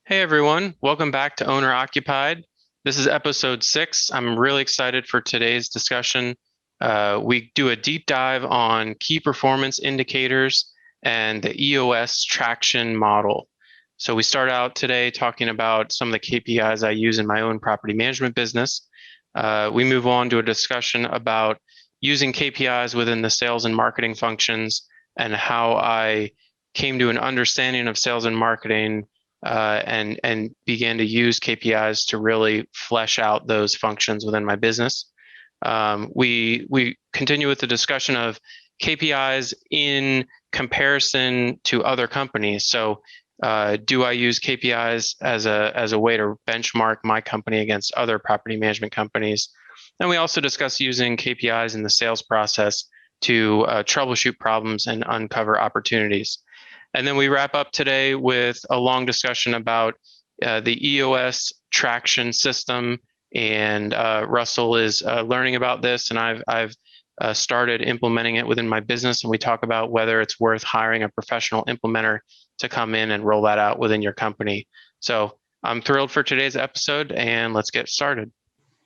Hey everyone, welcome back to Owner Occupied. This is episode 6. I'm really excited for today's discussion. We do a deep dive on key performance indicators and the EOS traction model. So we start out today talking about some of the KPIs I use in my own property management business. We move on to a discussion about using KPIs within the sales and marketing functions and how I came to an understanding of sales and marketing and began to use KPIs to really flesh out those functions within my business. We continue with the discussion of KPIs in comparison to other companies. So, do I use KPIs as a way to benchmark my company against other property management companies? And we also discuss using KPIs in the sales process to troubleshoot problems and uncover opportunities. And then we wrap up today with a long discussion about the EOS traction system. And Russell is learning about this, and I've started implementing it within my business. And we talk about whether it's worth hiring a professional implementer to come in and roll that out within your company. So I'm thrilled for today's episode, and let's get started.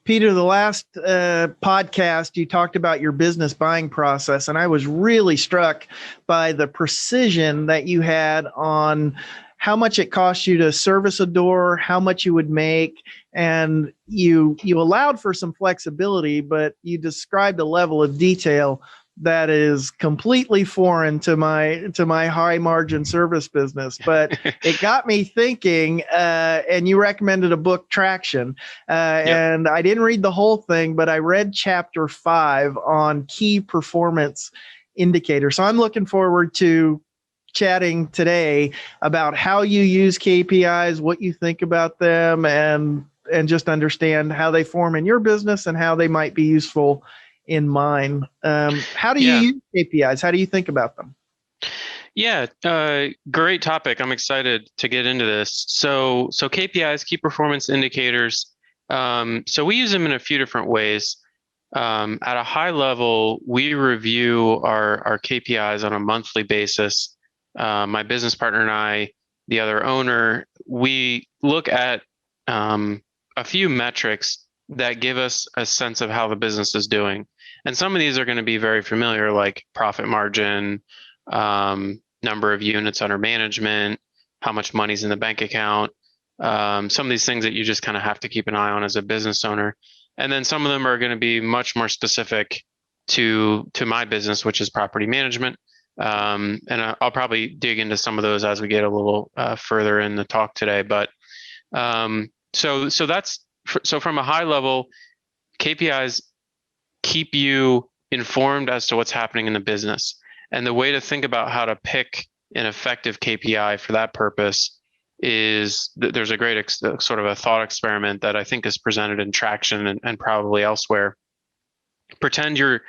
Peter, the last podcast, you talked about your business buying process, and I was really struck by the precision that you had on how much it cost you to service a door, how much you would make, and you allowed for some flexibility, but you described a level of detail that is completely foreign to my high margin service business. But it got me thinking, and you recommended a book, Traction. Yep. And I didn't read the whole thing, but I read chapter 5 on key performance indicators. So I'm looking forward to chatting today about how you use KPIs, what you think about them, and just understand how they form in your business and how they might be useful in mine. How do you use KPIs? How do you think about them? Yeah, great topic. I'm excited to get into this. So KPIs, key performance indicators. So we use them in a few different ways. At a high level, we review our KPIs on a monthly basis. My business partner and I, the other owner, we look at a few metrics that give us a sense of how the business is doing. And some of these are going to be very familiar, like profit margin, number of units under management, how much money's in the bank account, some of these things that you just kind of have to keep an eye on as a business owner. And then some of them are going to be much more specific to my business, which is property management. And I'll probably dig into some of those as we get a little further in the talk today. But so from a high level, KPIs keep you informed as to what's happening in the business. And the way to think about how to pick an effective KPI for that purpose is that there's a great sort of a thought experiment that I think is presented in Traction and probably elsewhere. Pretend you're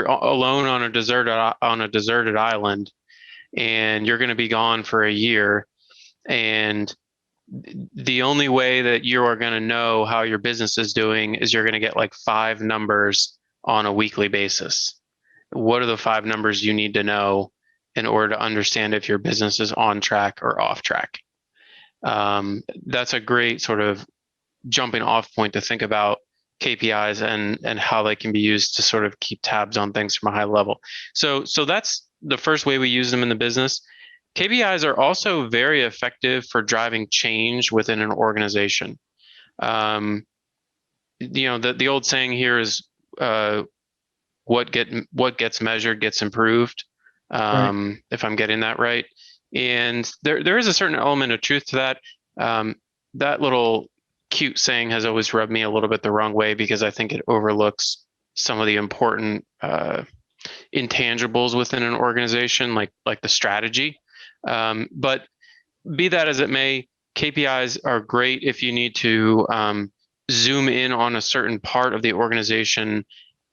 alone on a deserted island, and you're going to be gone for a year, and the only way that you are going to know how your business is doing is you're going to get like 5 numbers on a weekly basis. What are the 5 numbers you need to know in order to understand if your business is on track or off track? That's a great sort of jumping off point to think about KPIs and how they can be used to sort of keep tabs on things from a high level. So that's the first way we use them in the business. KPIs are also very effective for driving change within an organization. The old saying here is what gets measured gets improved. Right. If I'm getting that right. And there is a certain element of truth to that. That little cute saying has always rubbed me a little bit the wrong way because I think it overlooks some of the important intangibles within an organization, like the strategy. But be that as it may, KPIs are great if you need to zoom in on a certain part of the organization,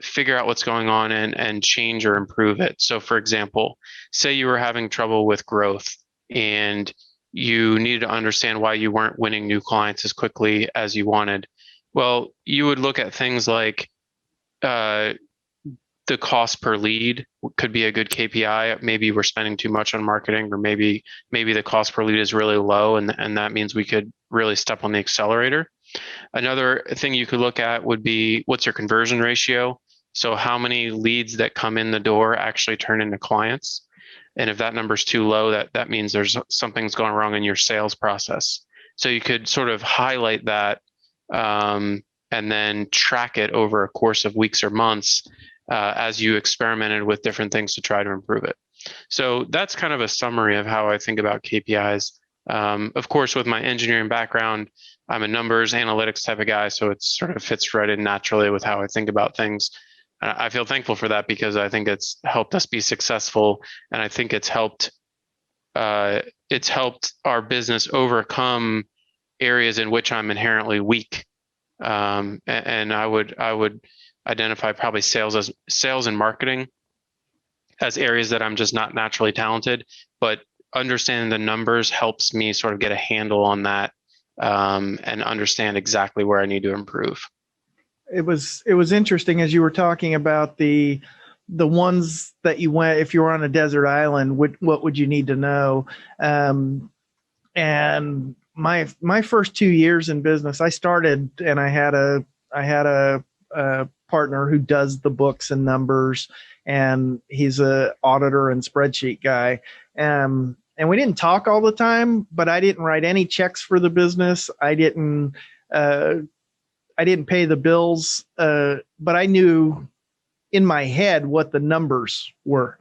figure out what's going on and change or improve it. So for example, say you were having trouble with growth and you needed to understand why you weren't winning new clients as quickly as you wanted. Well, you would look at things like the cost per lead could be a good KPI. Maybe we're spending too much on marketing, or maybe the cost per lead is really low, and that means we could really step on the accelerator. Another thing you could look at would be, what's your conversion ratio? So how many leads that come in the door actually turn into clients? And if that number's too low, that means something's going wrong in your sales process. So you could sort of highlight that, and then track it over a course of weeks or months, as you experimented with different things to try to improve it. So that's kind of a summary of how I think about KPIs. Of course, with my engineering background, I'm a numbers analytics type of guy, so it sort of fits right in naturally with how I think about things. I feel thankful for that because I think it's helped us be successful, and I think it's helped our business overcome areas in which I'm inherently weak. And I would identify probably sales and marketing as areas that I'm just not naturally talented, but understanding the numbers helps me sort of get a handle on that, and understand exactly where I need to improve. It was interesting as you were talking about the ones that you went, if you were on a desert island, what would you need to know? And my first 2 years in business, I started and I had a partner who does the books and numbers, and he's a auditor and spreadsheet guy. And we didn't talk all the time, but I didn't write any checks for the business. I didn't pay the bills, but I knew in my head what the numbers were.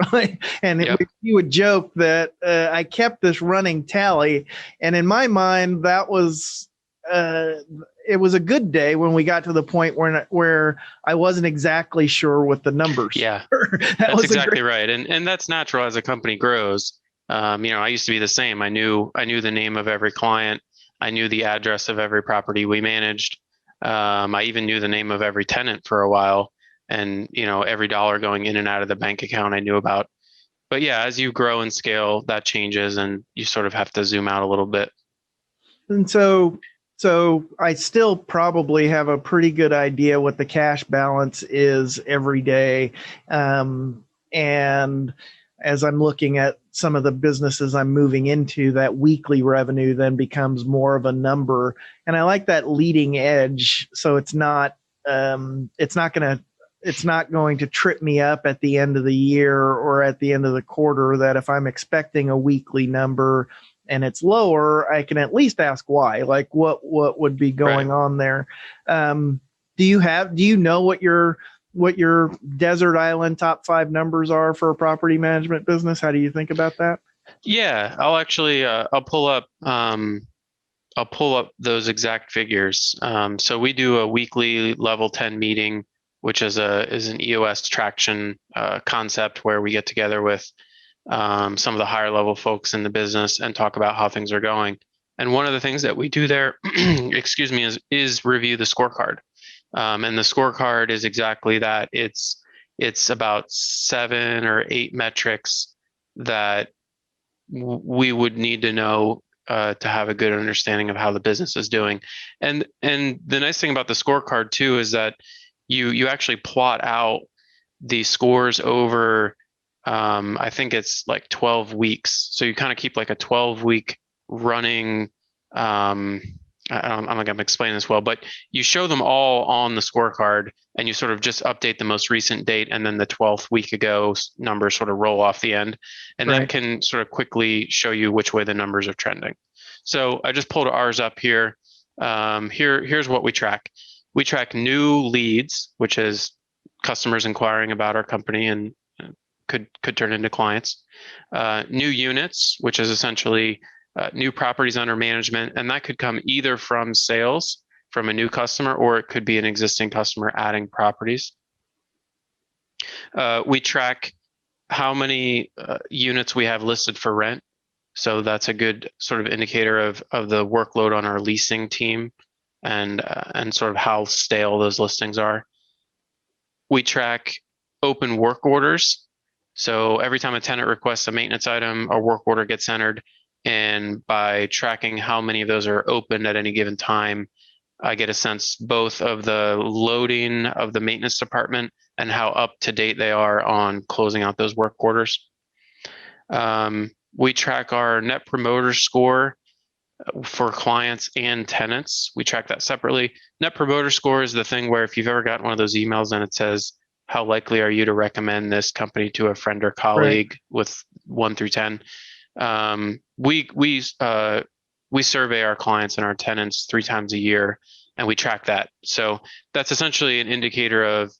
And Yep. you would joke that I kept this running tally. And in my mind, that was, it was a good day when we got to the point where I wasn't exactly sure what the numbers were. That's exactly right. And that's natural as a company grows. I used to be the same. I knew the name of every client. I knew the address of every property we managed. I even knew the name of every tenant for a while, and every dollar going in and out of the bank account I knew about. But yeah, as you grow and scale, that changes, and you sort of have to zoom out a little bit. And so I still probably have a pretty good idea what the cash balance is every day. And as I'm looking at some of the businesses I'm moving into, that weekly revenue then becomes more of a number. And I like that leading edge. So it's not going to trip me up at the end of the year or at the end of the quarter, that if I'm expecting a weekly number and it's lower, I can at least ask why, like what would be going on there. Do you know what your desert island top 5 numbers are for a property management business? How do you think about that? Yeah, I'll actually, I'll pull up those exact figures. So we do a weekly level 10 meeting, which is an EOS traction concept where we get together with some of the higher level folks in the business and talk about how things are going. And one of the things that we do there, excuse me, is review the scorecard. And the scorecard is exactly that. It's about 7 or 8 metrics that we would need to know to have a good understanding of how the business is doing. And the nice thing about the scorecard too is that you actually plot out the scores over, I think it's like 12 weeks. So you kind of keep like a 12-week running, I'm not going to explain this well, but you show them all on the scorecard and you sort of just update the most recent date, and then the 12th week ago numbers sort of roll off the end. And that can sort of quickly show you which way the numbers are trending. So I just pulled ours up here. Here's what we track. We track new leads, which is customers inquiring about our company and could turn into clients. New units, which is essentially new properties under management, and that could come either from sales from a new customer, or it could be an existing customer adding properties. We track how many units we have listed for rent. So that's a good sort of indicator of the workload on our leasing team and sort of how stale those listings are. We track open work orders. So every time a tenant requests a maintenance item, a work order gets entered. And by tracking how many of those are open at any given time, I get a sense both of the loading of the maintenance department and how up to date they are on closing out those work orders. We track our net promoter score. for clients and tenants. We track that separately. Net Promoter Score is the thing where if you've ever gotten one of those emails and it says, how likely are you to recommend this company to a friend or colleague with 1 through 10? We survey our clients and our tenants 3 times a year, and we track that. So that's essentially an indicator of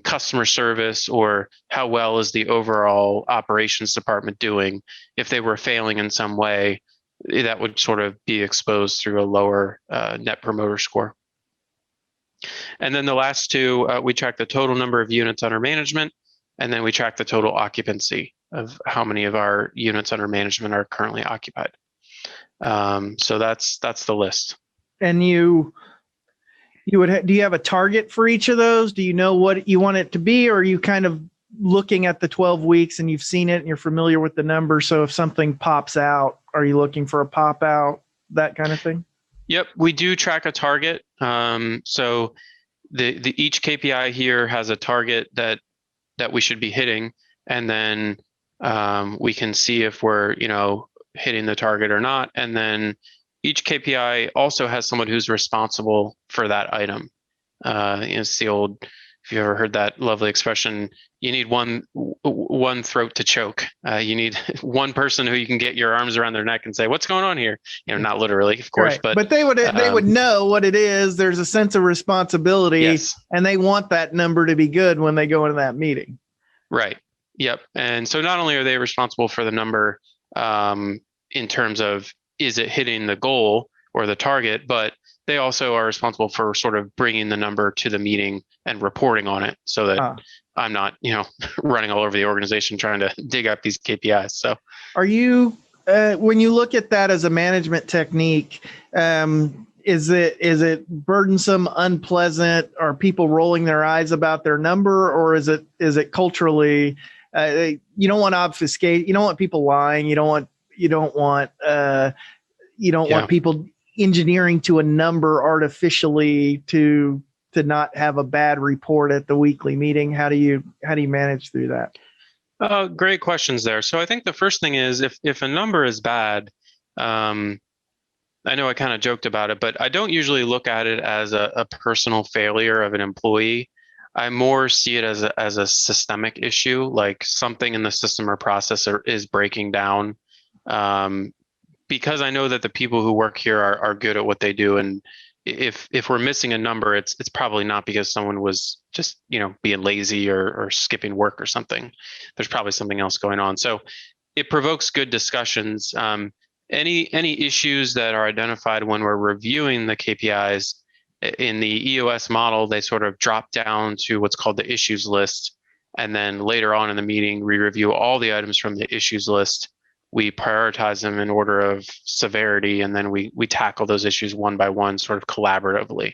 customer service, or how well is the overall operations department doing. If they were failing in some way, that would sort of be exposed through a lower Net Promoter Score. And then the last two, we track the total number of units under management, and then we track the total occupancy of how many of our units under management are currently occupied. So that's the list. And do you have a target for each of those? Do you know what you want it to be, or are you kind of looking at the 12 weeks and you've seen it and you're familiar with the numbers? So if something pops out, are you looking for a pop out, that kind of thing? Yep, we do track a target. So the each KPI here has a target that we should be hitting, and then we can see if we're hitting the target or not. And then each KPI also has someone who's responsible for that item. It's the old, if you ever heard that lovely expression, you need one throat to choke. You need one person who you can get your arms around their neck and say, "What's going on here?" Not literally, of course, right. But they would know what it is. There's a sense of responsibility, yes. And they want that number to be good when they go into that meeting. Right. Yep. And so not only are they responsible for the number in terms of is it hitting the goal or the target, but they also are responsible for sort of bringing the number to the meeting and reporting on it, so that I'm not, running all over the organization trying to dig up these KPIs. So, are you, when you look at that as a management technique, is it burdensome, unpleasant? Are people rolling their eyes about their number, or is it culturally? You don't want to obfuscate. You don't want people lying. You don't want people engineering to a number artificially to not have a bad report at the weekly meeting. How do you manage through that? Great questions there. So I think the first thing is if a number is bad, I know I kind of joked about it, but I don't usually look at it as a personal failure of an employee. I more see it as a systemic issue, like something in the system or process is breaking down. Because I know that the people who work here are good at what they do, and if we're missing a number, it's probably not because someone was just being lazy or skipping work or something. There's probably something else going on. So it provokes good discussions. Any issues that are identified when we're reviewing the KPIs in the EOS model, they sort of drop down to what's called the issues list, and then later on in the meeting, we review all the items from the issues list. We prioritize them in order of severity, and then we tackle those issues one by one, sort of collaboratively.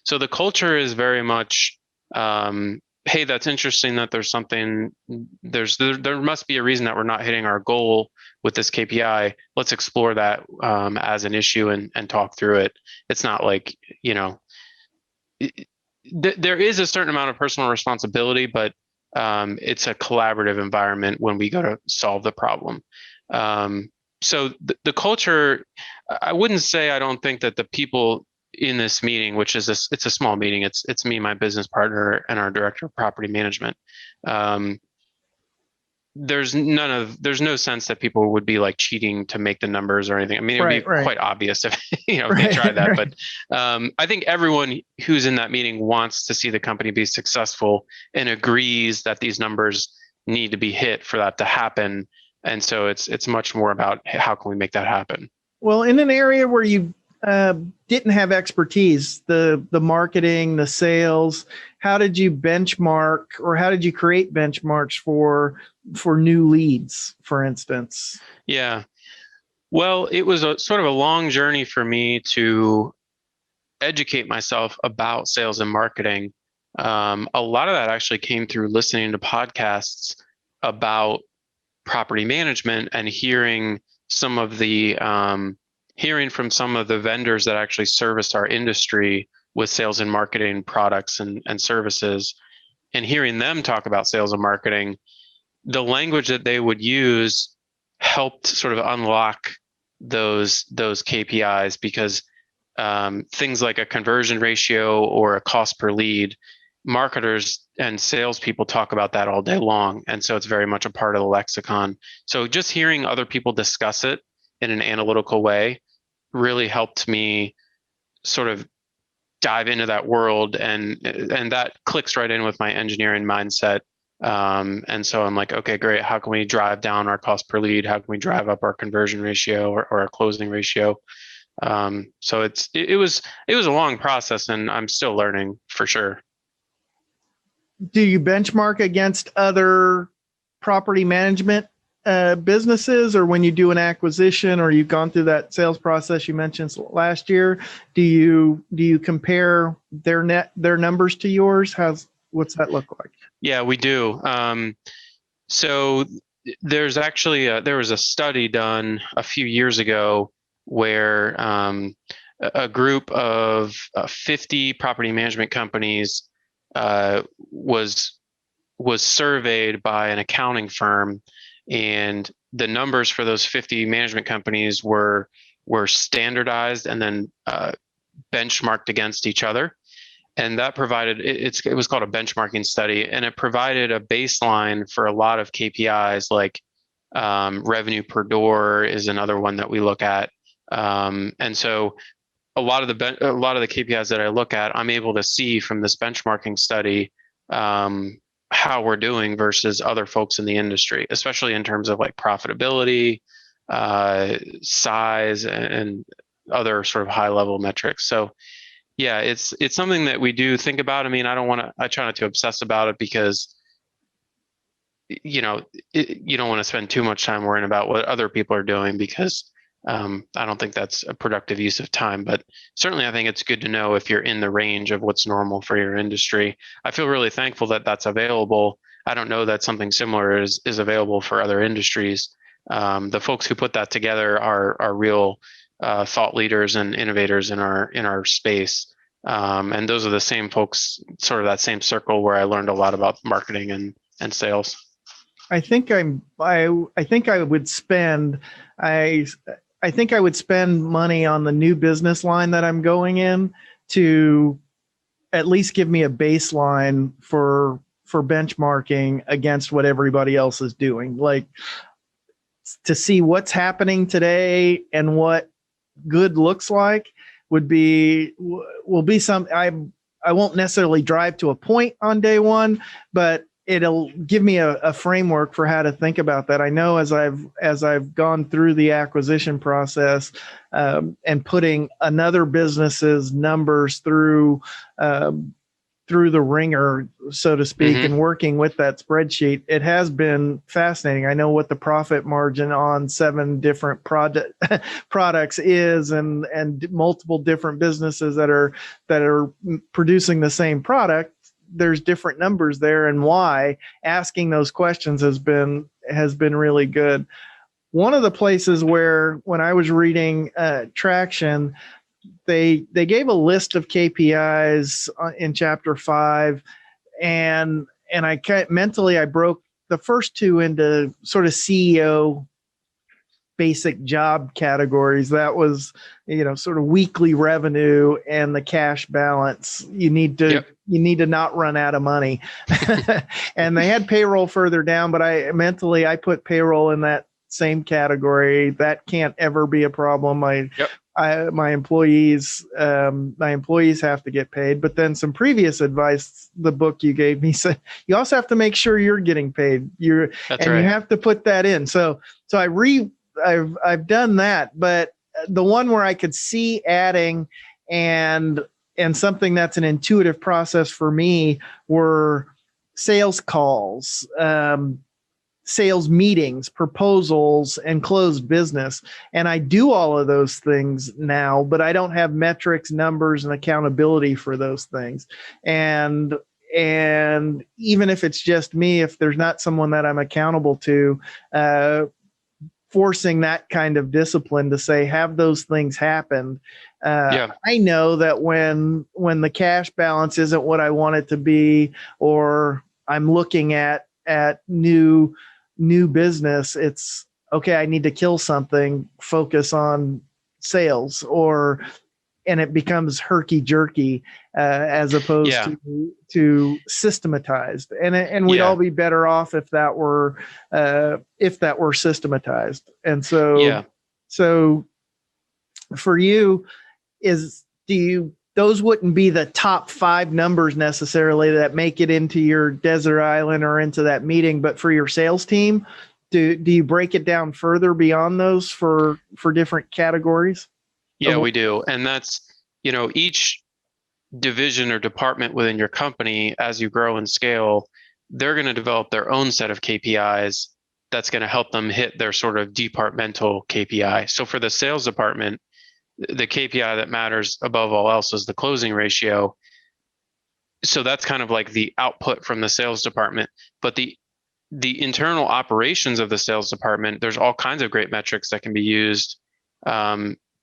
So the culture is very much, hey, that's interesting that there's something, there must be a reason that we're not hitting our goal with this KPI. Let's explore that as an issue and talk through it. It's not like, there is a certain amount of personal responsibility, but it's a collaborative environment when we go to solve the problem. So the culture, I wouldn't say I don't think that the people in this meeting, which is it's a small meeting, it's me, my business partner, and our director of property management. There's no sense that people would be like cheating to make the numbers or anything. I mean, it would be quite obvious if they tried that. But I think everyone who's in that meeting wants to see the company be successful and agrees that these numbers need to be hit for that to happen. And so it's much more about how can we make that happen? Well, in an area where you didn't have expertise, the marketing, the sales, how did you benchmark, or how did you create benchmarks for new leads, for instance? Yeah. Well, it was a sort of a long journey for me to educate myself about sales and marketing. A lot of that actually came through listening to podcasts about property management and hearing from some of the vendors that actually serviced our industry with sales and marketing products and services, and hearing them talk about sales and marketing. The language that they would use helped sort of unlock those KPIs, because things like a conversion ratio or a cost per lead, marketers and salespeople talk about that all day long. And so it's very much a part of the lexicon. So just hearing other people discuss it in an analytical way really helped me sort of dive into that world, and that clicks right in with my engineering mindset. And so I'm like, okay, great. How can we drive down our cost per lead? How can we drive up our conversion ratio or our closing ratio? So it was a long process, and I'm still learning for sure. Do you benchmark against other property management businesses, or when you do an acquisition, or you've gone through that sales process you mentioned last year, do you compare their numbers to yours? What's that look like? Yeah, we do. So there's actually there was a study done a few years ago where a group of 50 property management companies was surveyed by an accounting firm, and the numbers for those 50 management companies were standardized and then benchmarked against each other. And that provided, it was called a benchmarking study, and it provided a baseline for a lot of KPIs, like revenue per door is another one that we look at. And so a lot of the KPIs that I look at, I'm able to see from this benchmarking study how we're doing versus other folks in the industry, especially in terms of like profitability, size, and other sort of high level metrics. So yeah, it's something that we do think about. I mean, I try not to obsess about it, because you don't want to spend too much time worrying about what other people are doing, because I don't think that's a productive use of time. But certainly I think it's good to know if you're in the range of what's normal for your industry. I feel really thankful that that's available. I don't know that something similar is available for other industries. The folks who put that together are real thought leaders and innovators in our space. And those are the same folks, sort of that same circle where I learned a lot about marketing and sales. I think I would spend money on the new business line that I'm going in to at least give me a baseline for benchmarking against what everybody else is doing, like to see what's happening today and what good looks like will be some. I won't necessarily drive to a point on day one, but it'll give me a framework for how to think about that. I know as I've gone through the acquisition process and putting another business's numbers through the ringer, so to speak, and working with that spreadsheet, it has been fascinating. I know what the profit margin on 7 different products is, and multiple different businesses that are producing the same product. There's different numbers there, and why. Asking those questions has been really good. One of the places where, when I was reading Traction, they gave a list of KPIs in chapter 5, and I mentally I broke the first 2 into sort of CEO basic job categories. That was, sort of weekly revenue and the cash balance. You need to not run out of money. And they had payroll further down, but I put payroll in that same category. That can't ever be a problem. My employees have to get paid. But then some previous advice, the book you gave me said, you also have to make sure you're getting paid. You have to put that in. So I've done that, but the one where I could see adding and something that's an intuitive process for me were sales calls, sales meetings, proposals, and closed business. And I do all of those things now, but I don't have metrics, numbers, and accountability for those things. And even if it's just me, if there's not someone that I'm accountable to, forcing that kind of discipline to say, have those things happen. I know that when the cash balance isn't what I want it to be, or I'm looking at new business, okay, I need to kill something, focus on sales, and it becomes herky jerky as opposed to systematized. And we'd all be better off if that were systematized. And so for you, those wouldn't be the top 5 numbers necessarily that make it into your desert island or into that meeting, but for your sales team, do you break it down further beyond those for different categories? Yeah, we do. And that's, each division or department within your company, as you grow and scale, they're going to develop their own set of KPIs that's going to help them hit their sort of departmental KPI. So for the sales department, the KPI that matters above all else is the closing ratio. So that's kind of like the output from the sales department. But the internal operations of the sales department, there's all kinds of great metrics that can be used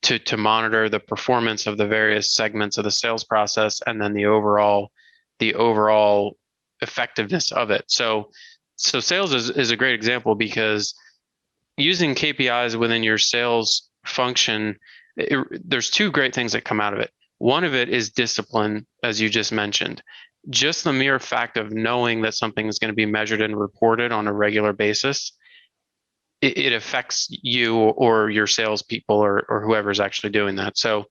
to monitor the performance of the various segments of the sales process, and then the overall effectiveness of it. So sales is a great example, because using KPIs within your sales function, there's 2 great things that come out of it. One of it is discipline, as you just mentioned. Just the mere fact of knowing that something is going to be measured and reported on a regular basis, it affects you or your salespeople or whoever's actually doing that. So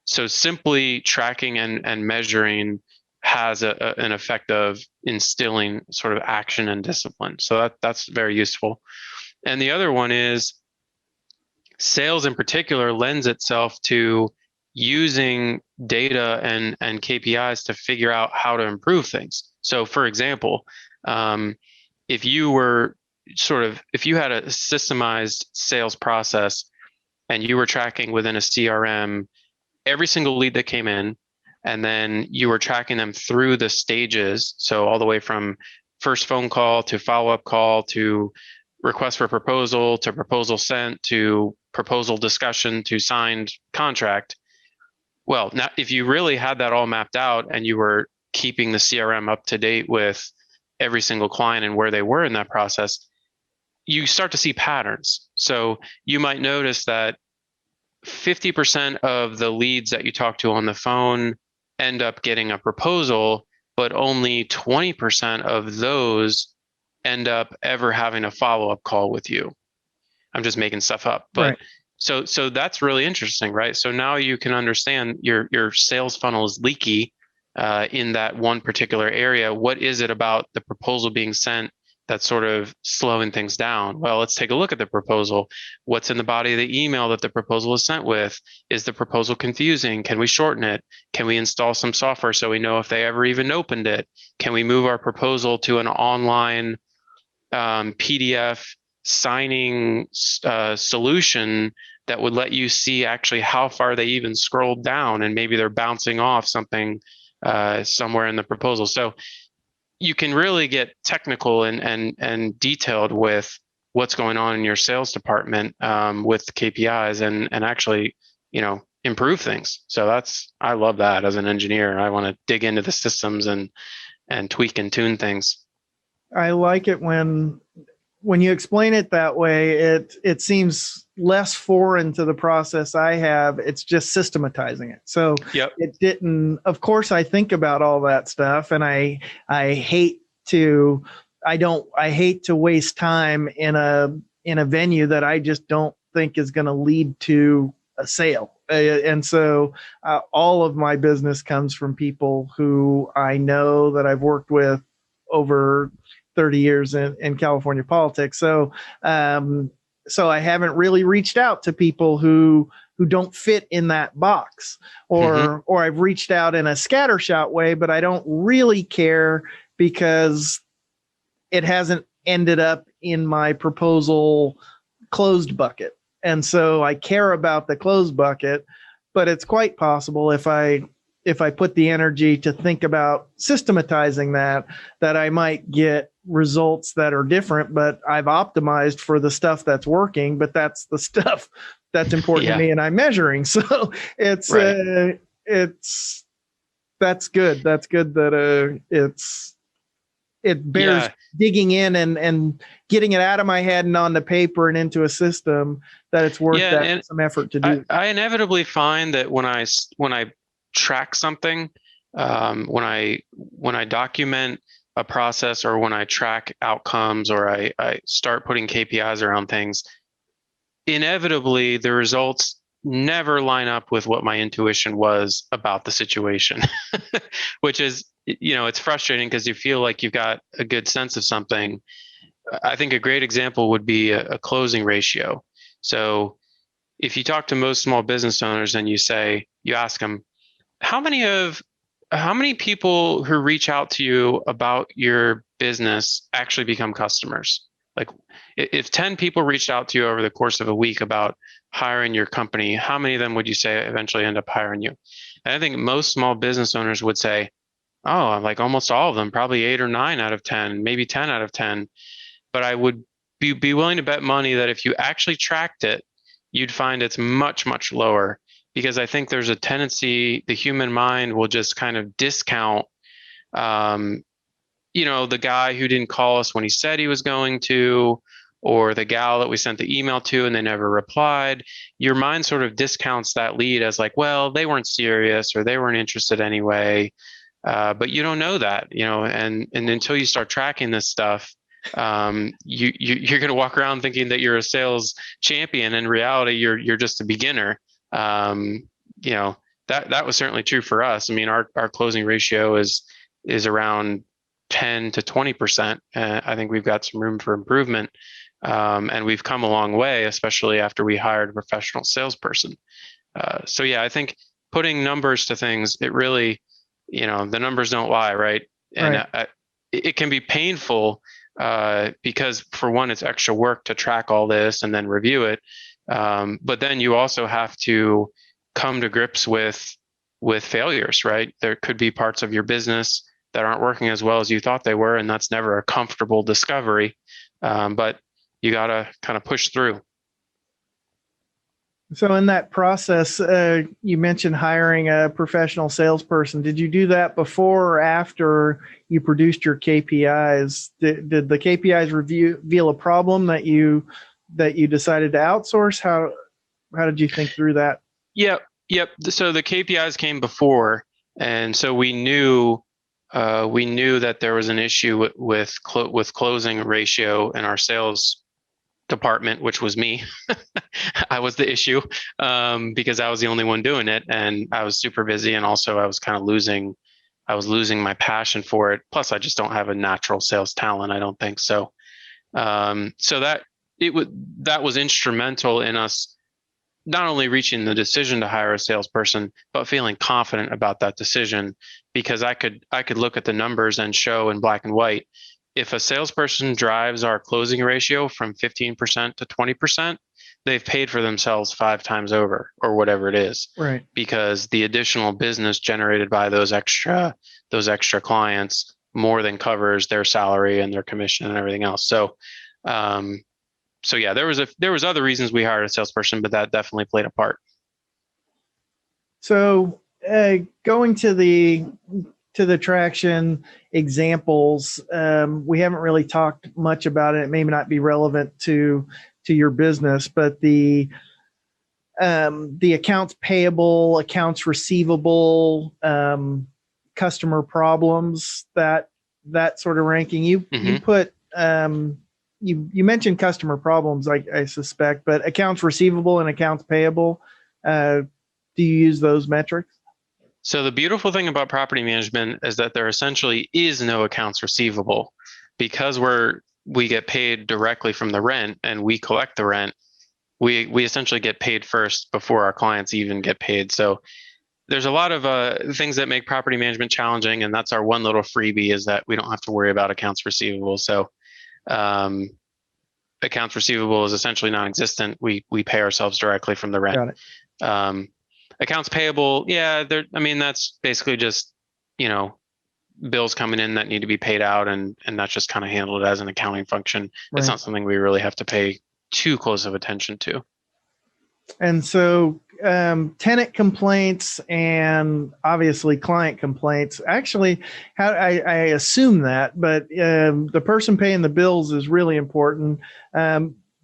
simply tracking and measuring has an effect of instilling sort of action and discipline. So that's very useful. And the other one is sales in particular lends itself to using data and KPIs to figure out how to improve things. So for example, if you had a systemized sales process and you were tracking within a CRM every single lead that came in, and then you were tracking them through the stages, so all the way from first phone call to follow-up call to request for proposal to proposal sent to proposal discussion to signed contract. Well, now if you really had that all mapped out and you were keeping the CRM up to date with every single client and where they were in that process, you start to see patterns. So you might notice that 50% of the leads that you talk to on the phone end up getting a proposal, but only 20% of those end up ever having a follow-up call with you. I'm just making stuff up, but right. So that's really interesting, right? So now you can understand your sales funnel is leaky in that one particular area. What is it about the proposal being sent that's sort of slowing things down? Well, let's take a look at the proposal. What's in the body of the email that the proposal is sent with? Is the proposal confusing? Can we shorten it? Can we install some software so we know if they ever even opened it? Can we move our proposal to an online PDF signing solution that would let you see actually how far they even scrolled down, and maybe they're bouncing off something somewhere in the proposal? So you can really get technical and detailed with what's going on in your sales department with KPIs and actually, improve things. So I love that as an engineer. I want to dig into the systems and tweak and tune things. I like it when you explain it that way. It seems less foreign to the process I have. It's just systematizing it. So It didn't. Of course, I think about all that stuff, and I hate to waste time in a venue that I just don't think is going to lead to a sale. And so all of my business comes from people who I know that I've worked with over 30 years in California politics. So I haven't really reached out to people who don't fit in that box, or I've reached out in a scattershot way, but I don't really care because it hasn't ended up in my proposal closed bucket. And so I care about the closed bucket, but it's quite possible if I put the energy to think about systematizing that I might get results that are different, but I've optimized for the stuff that's working, but that's the stuff that's important to me and I'm measuring. So it's that's good. That's good that it bears Yeah. digging in and getting it out of my head and onto paper and into a system, that it's worth Yeah. that And some effort to do. I inevitably find that when I track something, when I document a process, or when I track outcomes, or I start putting KPIs around things, inevitably the results never line up with what my intuition was about the situation, which is, it's frustrating because you feel like you've got a good sense of something. I think a great example would be a closing ratio. So if you talk to most small business owners and you ask them, how many people who reach out to you about your business actually become customers? Like, if 10 people reached out to you over the course of a week about hiring your company, how many of them would you say eventually end up hiring you? And I think most small business owners would say, oh, like almost all of them, probably 8 or 9 out of 10, maybe 10 out of 10. But I would be willing to bet money that if you actually tracked it, you'd find it's much, much lower, because I think there's a tendency, the human mind will just kind of discount, um, the guy who didn't call us when he said he was going to, or the gal that we sent the email to and they never replied. Your mind sort of discounts that lead as like, well, they weren't serious or they weren't interested anyway. But you don't know that, and until you start tracking this stuff, you're going to walk around thinking that you're a sales champion. In reality, you're just a beginner. Um, that was certainly true for us. I mean, our closing ratio is around 10 to 20%. I think we've got some room for improvement. And we've come a long way, especially after we hired a professional salesperson. So yeah, I think putting numbers to things, it really, the numbers don't lie, right? And Right. it can be painful, because for one, it's extra work to track all this and then review it. But then you also have to come to grips with failures, right? There could be parts of your business that aren't working as well as you thought they were, and that's never a comfortable discovery. But you got to kind of push through. So in that process, you mentioned hiring a professional salesperson. Did you do that before or after you produced your KPIs? Did the KPIs reveal a problem that you decided to outsource? How did you think through that? Yep. So the KPIs came before, and so we knew that there was an issue with closing ratio in our sales department, which was me. I was the issue, because I was the only one doing it, and I was super busy, and also I was kind of losing my passion for it. Plus, I just don't have a natural sales talent, I don't think so. So that was instrumental in us not only reaching the decision to hire a salesperson, but feeling confident about that decision, because I could look at the numbers and show in black and white, if a salesperson drives our closing ratio from 15% to 20%, they've paid for themselves 5 times over, or whatever it is. Right. Because the additional business generated by those extra clients more than covers their salary and their commission and everything else. So yeah, there was other reasons we hired a salesperson, but that definitely played a part. So going to the traction examples, we haven't really talked much about it. It may not be relevant to your business, but the accounts payable, accounts receivable, customer problems, that sort of ranking. You put you mentioned customer problems, I suspect, but accounts receivable and accounts payable, do you use those metrics? So the beautiful thing about property management is that there essentially is no accounts receivable, because we get paid directly from the rent and we collect the rent. We essentially get paid first before our clients even get paid. So there's a lot of things that make property management challenging, and that's our one little freebie, is that we don't have to worry about accounts receivable. So accounts receivable is essentially non-existent. We pay ourselves directly from the rent. Got it. Accounts payable, yeah, that's basically just, bills coming in that need to be paid out, and that's just kind of handled as an accounting function. Right. It's not something we really have to pay too close of attention to. And so tenant complaints and obviously client complaints. Actually, I assume that, but the person paying the bills is really important.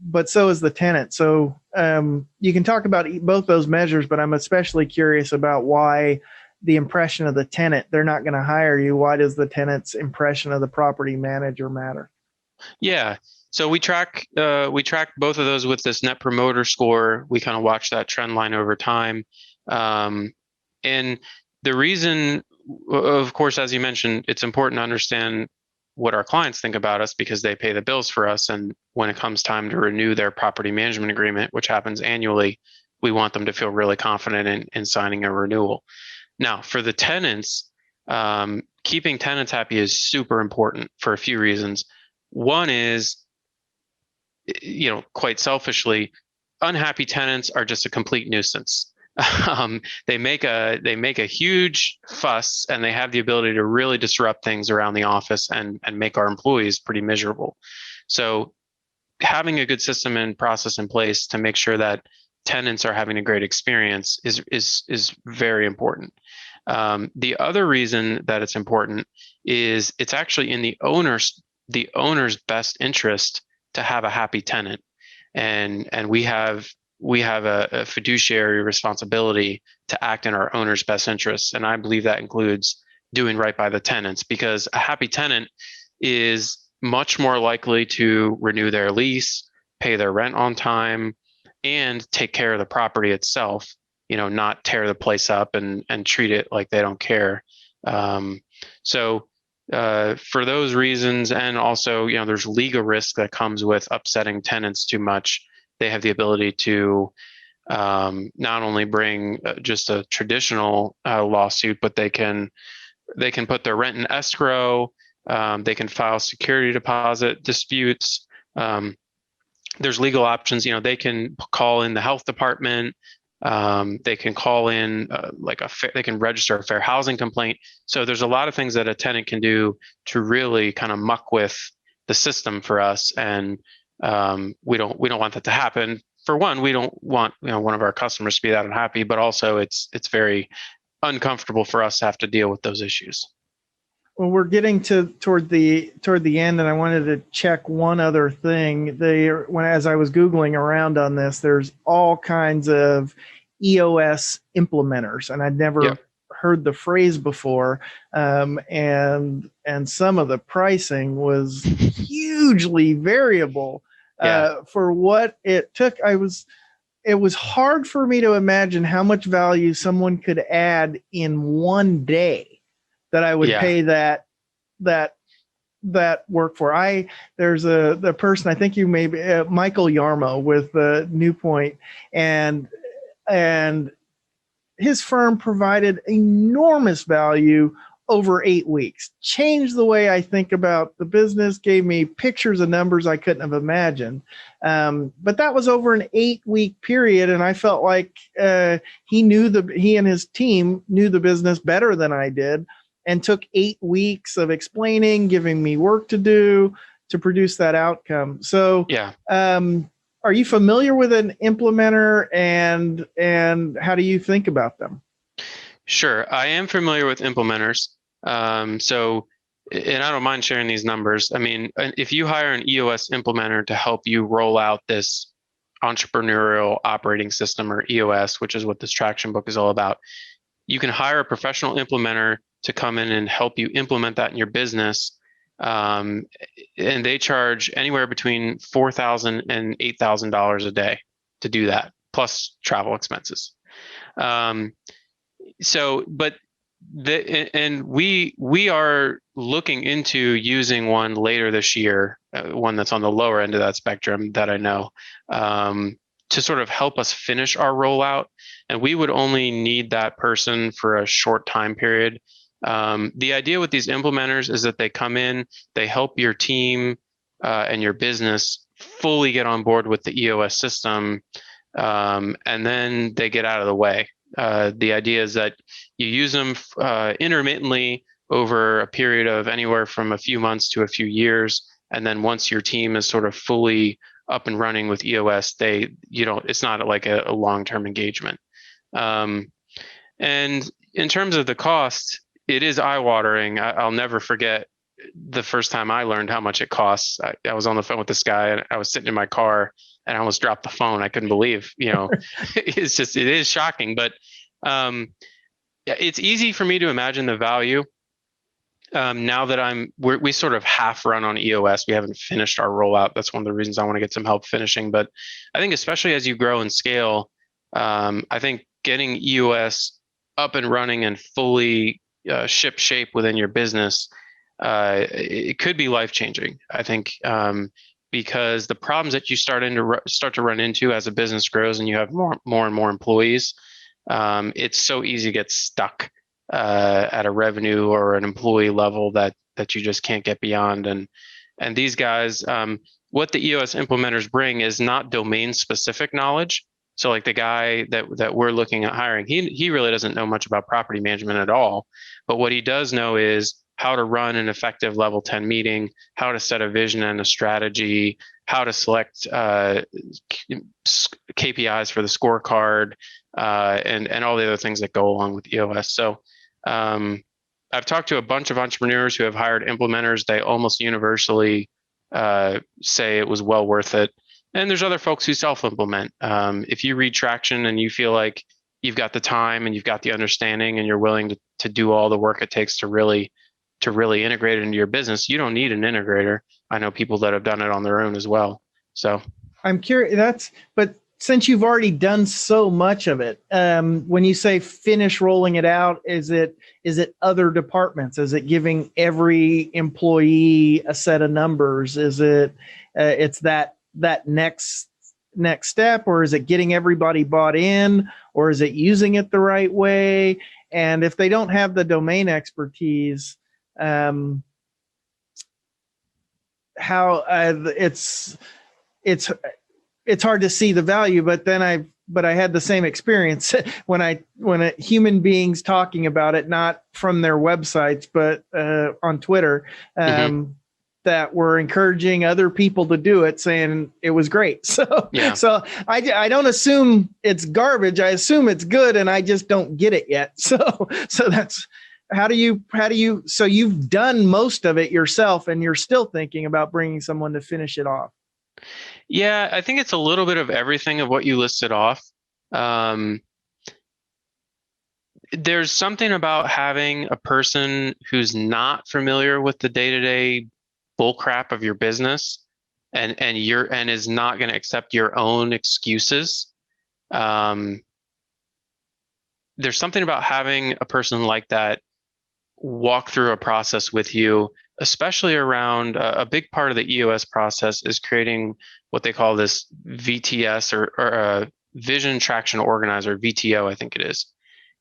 But so is the tenant. So you can talk about both those measures, but I'm especially curious about why the impression of the tenant, they're not going to hire you. Why does the tenant's impression of the property manager matter? Yeah. So we track both of those with this net promoter score. We kind of watch that trend line over time. And the reason, of course, as you mentioned, it's important to understand what our clients think about us because they pay the bills for us. And when it comes time to renew their property management agreement, which happens annually, we want them to feel really confident in signing a renewal. Now, for the tenants, keeping tenants happy is super important for a few reasons. One is, quite selfishly, unhappy tenants are just a complete nuisance. They make a huge fuss, and they have the ability to really disrupt things around the office and make our employees pretty miserable. So, having a good system and process in place to make sure that tenants are having a great experience is very important. The other reason that it's important is it's actually in the owner's best interest to have a happy tenant, and we have a fiduciary responsibility to act in our owner's best interests, and I believe that includes doing right by the tenants, because a happy tenant is much more likely to renew their lease, pay their rent on time, and take care of the property itself. Not tear the place up and treat it like they don't care. So for those reasons, and also, there's legal risk that comes with upsetting tenants too much. They have the ability to not only bring just a traditional lawsuit, but they can put their rent in escrow. They can file security deposit disputes. There's legal options. They can call in the health department. They can call in they can register a fair housing complaint. So there's a lot of things that a tenant can do to really kind of muck with the system for us, and we don't want that to happen. For one, we don't want one of our customers to be that unhappy, but also it's very uncomfortable for us to have to deal with those issues. Well, we're getting toward the end, and I wanted to check one other thing. As I was Googling around on this, there's all kinds of EOS implementers, and I'd never heard the phrase before. And some of the pricing was hugely variable for what it took. It was hard for me to imagine how much value someone could add in one day that I would pay that work for. There's the person, I think you may be Michael Yarmo with New Point, and his firm provided enormous value over 8 weeks, changed the way I think about the business, gave me pictures of numbers I couldn't have imagined. But that was over an 8-week period, and I felt like he and his team knew the business better than I did, and took 8 weeks of explaining, giving me work to do to produce that outcome. So, are you familiar with an implementer, and how do you think about them? Sure, I am familiar with implementers. So, and I don't mind sharing these numbers. I mean, if you hire an EOS implementer to help you roll out this entrepreneurial operating system, or EOS, which is what this traction book is all about, you can hire a professional implementer to come in and help you implement that in your business. And they charge anywhere between $4,000 and $8,000 a day to do that, plus travel expenses. We are looking into using one later this year, one that's on the lower end of that spectrum that I know, to sort of help us finish our rollout. And we would only need that person for a short time period. The idea with these implementers is that they come in, they help your team and your business fully get on board with the EOS system, and then they get out of the way. The idea is that you use them intermittently over a period of anywhere from a few months to a few years, and then once your team is sort of fully up and running with EOS, it's not like a long-term engagement. And in terms of the cost, it is eye-watering. I'll never forget the first time I learned how much it costs. I was on the phone with this guy, and I was sitting in my car, and I almost dropped the phone. I couldn't believe, it is shocking, but it's easy for me to imagine the value. Now that we sort of half run on EOS, we haven't finished our rollout. That's one of the reasons I want to get some help finishing. But I think especially as you grow and scale, I think getting EOS up and running and fully ship shape within your business, it could be life changing. I think because the problems that you start to run into as a business grows and you have more and more employees, it's so easy to get stuck at a revenue or an employee level that you just can't get beyond. And these guys, what the EOS implementers bring is not domain specific knowledge. So like the guy that we're looking at hiring, he really doesn't know much about property management at all. But what he does know is how to run an effective level 10 meeting, how to set a vision and a strategy, how to select KPIs for the scorecard, and all the other things that go along with EOS. So I've talked to a bunch of entrepreneurs who have hired implementers. They almost universally say it was well worth it. And there's other folks who self-implement. If you read Traction and you feel like you've got the time and you've got the understanding and you're willing to do all the work it takes to really integrate it into your business, you don't need an integrator. I know people that have done it on their own as well. So I'm curious, but since you've already done so much of it, when you say finish rolling it out, is it other departments? Is it giving every employee a set of numbers? Is it it's that next step, or is it getting everybody bought in, or is it using it the right way? And if they don't have the domain expertise, how it's hard to see the value. But then I had the same experience when human beings talking about it, not from their websites, but on Twitter, that were encouraging other people to do it, saying it was great. So, yeah. So I don't assume it's garbage. I assume it's good, and I just don't get it yet. So that's how do you, so you've done most of it yourself and you're still thinking about bringing someone to finish it off? Yeah, I think it's a little bit of everything of what you listed off. There's something about having a person who's not familiar with the day-to-day bullcrap of your business and is not going to accept your own excuses. There's something about having a person like that walk through a process with you, especially around a big part of the EOS process is creating what they call this VTS or Vision Traction Organizer, VTO, I think it is.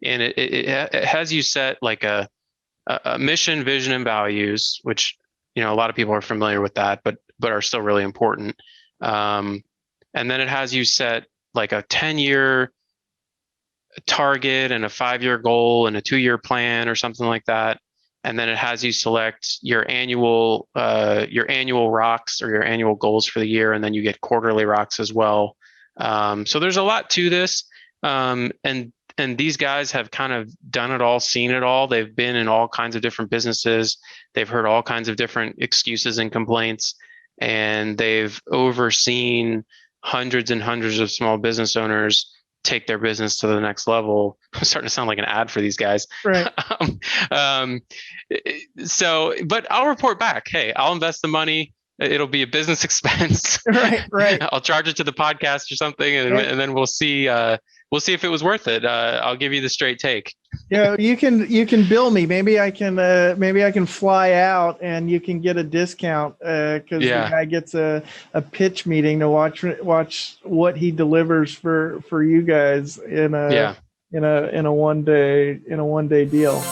And it has you set like a mission, vision, and values, which, a lot of people are familiar with that, but are still really important. And then it has you set like a 10-year target and a 5-year goal and a 2-year plan or something like that. And then it has you select your annual rocks or your annual goals for the year, and then you get quarterly rocks as well. So there's a lot to this, and these guys have kind of done it all, seen it all. They've been in all kinds of different businesses. They've heard all kinds of different excuses and complaints, and they've overseen hundreds and hundreds of small business owners take their business to the next level. I'm starting to sound like an ad for these guys. Right. But I'll report back. Hey, I'll invest the money. It'll be a business expense. Right. I'll charge it to the podcast or something, and then we'll see if it was worth it. I'll give you the straight take. Yeah, you can bill me. Maybe I can fly out and you can get a discount because the guy gets a pitch meeting to watch what he delivers for you guys in a one day deal.